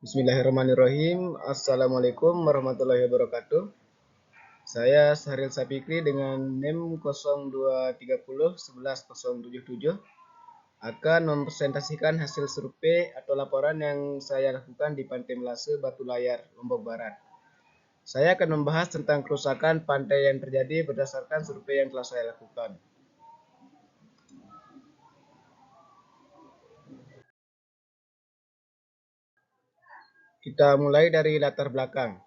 Bismillahirrahmanirrahim. Assalamualaikum warahmatullahi wabarakatuh. Saya Sahril Sapikri dengan NIM 02301177 akan mempresentasikan hasil survei atau laporan yang saya lakukan di Pantai Melase, Batu Layar, Lombok Barat. Saya akan membahas tentang kerusakan pantai yang terjadi berdasarkan survei yang telah saya lakukan. Kita mulai dari latar belakang.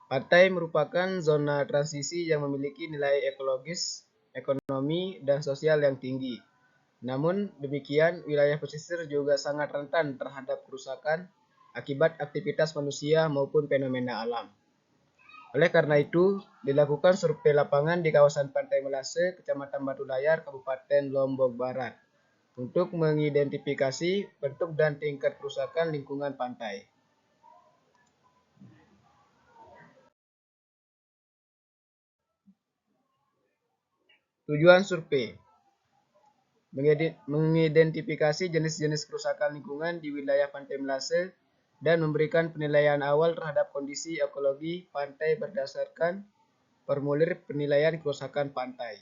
Pantai merupakan zona transisi yang memiliki nilai ekologis, ekonomi, dan sosial yang tinggi. Namun demikian, wilayah pesisir juga sangat rentan terhadap kerusakan akibat aktivitas manusia maupun fenomena alam. Oleh karena itu, dilakukan survei lapangan di kawasan Pantai Melase, Kecamatan Batu Layar, Kabupaten Lombok Barat, untuk mengidentifikasi bentuk dan tingkat kerusakan lingkungan pantai. Tujuan survei: mengidentifikasi jenis-jenis kerusakan lingkungan di wilayah Pantai Melase dan memberikan penilaian awal terhadap kondisi ekologi pantai berdasarkan formulir penilaian kerusakan pantai.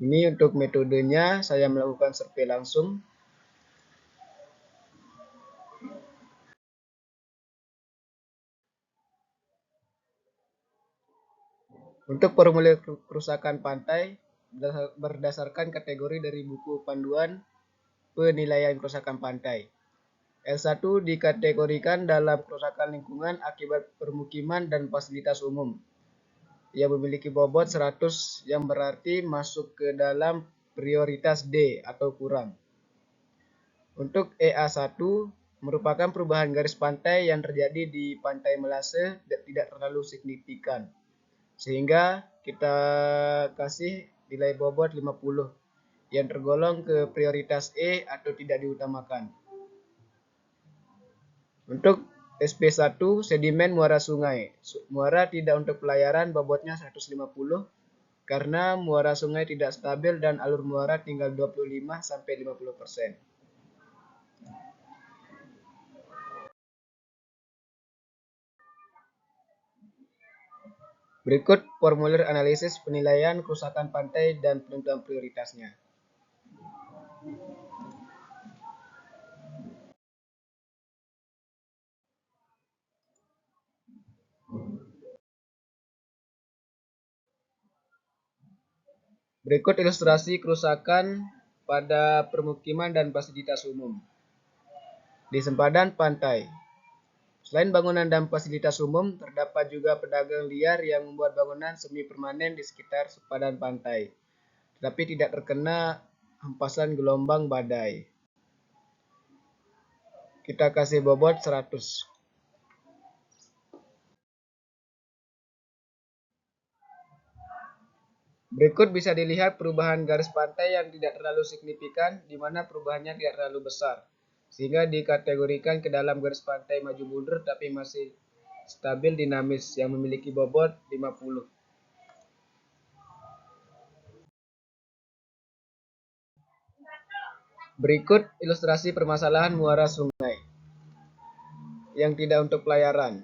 Ini untuk metodenya, saya melakukan survei langsung. Untuk formulir kerusakan pantai berdasarkan kategori dari buku panduan penilaian kerusakan pantai. L1 dikategorikan dalam kerusakan lingkungan akibat permukiman dan fasilitas umum yang memiliki bobot 100 yang berarti masuk ke dalam prioritas D atau kurang. Untuk EA1 merupakan perubahan garis pantai yang terjadi di Pantai Melase tidak terlalu signifikan, sehingga kita kasih nilai bobot 50 yang tergolong ke prioritas E atau tidak diutamakan. Untuk SP1 sedimen muara sungai. Muara tidak untuk pelayaran, bobotnya 150 karena muara sungai tidak stabil dan alur muara tinggal 25-50%. Berikut formulir analisis penilaian kerusakan pantai dan penentuan prioritasnya. Berikut ilustrasi kerusakan pada permukiman dan fasilitas umum di sempadan pantai. Selain bangunan dan fasilitas umum, terdapat juga pedagang liar yang membuat bangunan semi permanen di sekitar sempadan pantai, tetapi tidak terkena hempasan gelombang badai. Kita kasih bobot 100. Berikut bisa dilihat perubahan garis pantai yang tidak terlalu signifikan, di mana perubahannya tidak terlalu besar, sehingga dikategorikan ke dalam garis pantai maju mundur tapi masih stabil dinamis yang memiliki bobot 50. Berikut ilustrasi permasalahan muara sungai yang tidak untuk pelayaran.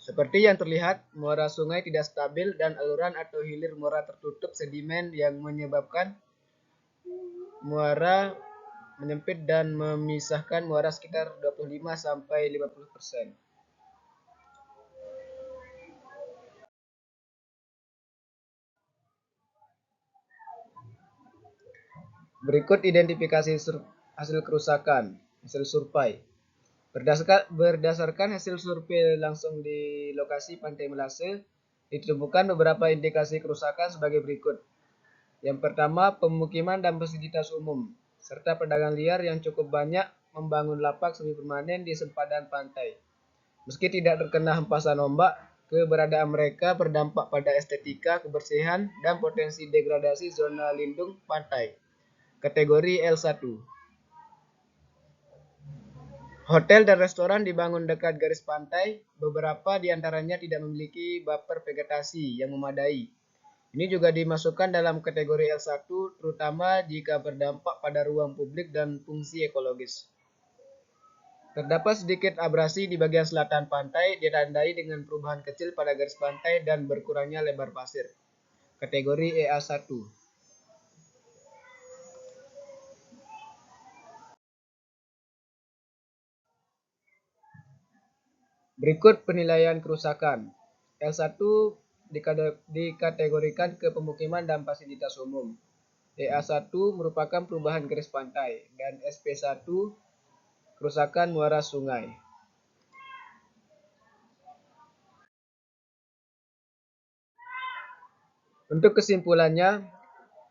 Seperti yang terlihat, muara sungai tidak stabil dan aluran atau hilir muara tertutup sedimen yang menyebabkan muara menyempit dan memisahkan muara sekitar 25-50%. Berikut identifikasi hasil kerusakan, hasil survei. Berdasarkan hasil survei langsung di lokasi Pantai Melase, ditemukan beberapa indikasi kerusakan sebagai berikut. Yang pertama, pemukiman dan fasilitas umum, serta pedagang liar yang cukup banyak membangun lapak semi permanen di sempadan pantai. Meski tidak terkena hempasan ombak, keberadaan mereka berdampak pada estetika, kebersihan, dan potensi degradasi zona lindung pantai. Kategori L1. Hotel dan restoran dibangun dekat garis pantai, beberapa di antaranya tidak memiliki buffer vegetasi yang memadai, Ini juga dimasukkan dalam kategori L1 terutama jika berdampak pada ruang publik dan fungsi ekologis. Terdapat sedikit abrasi di bagian selatan pantai ditandai dengan perubahan kecil pada garis pantai dan berkurangnya lebar pasir. Kategori EA1. Berikut penilaian kerusakan. L1 dikategorikan ke pemukiman dan fasilitas umum. EA1 merupakan perubahan garis pantai dan SP1 kerusakan muara sungai. Untuk kesimpulannya,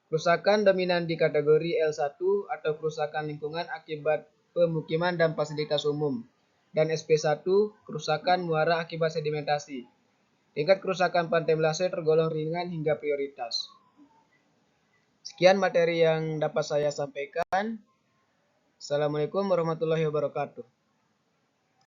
kerusakan dominan di kategori L1 atau kerusakan lingkungan akibat pemukiman dan fasilitas umum, dan SP1 kerusakan muara akibat sedimentasi. Tingkat kerusakan pantai Melasai tergolong ringan hingga prioritas. Sekian materi yang dapat saya sampaikan. Assalamualaikum warahmatullahi wabarakatuh.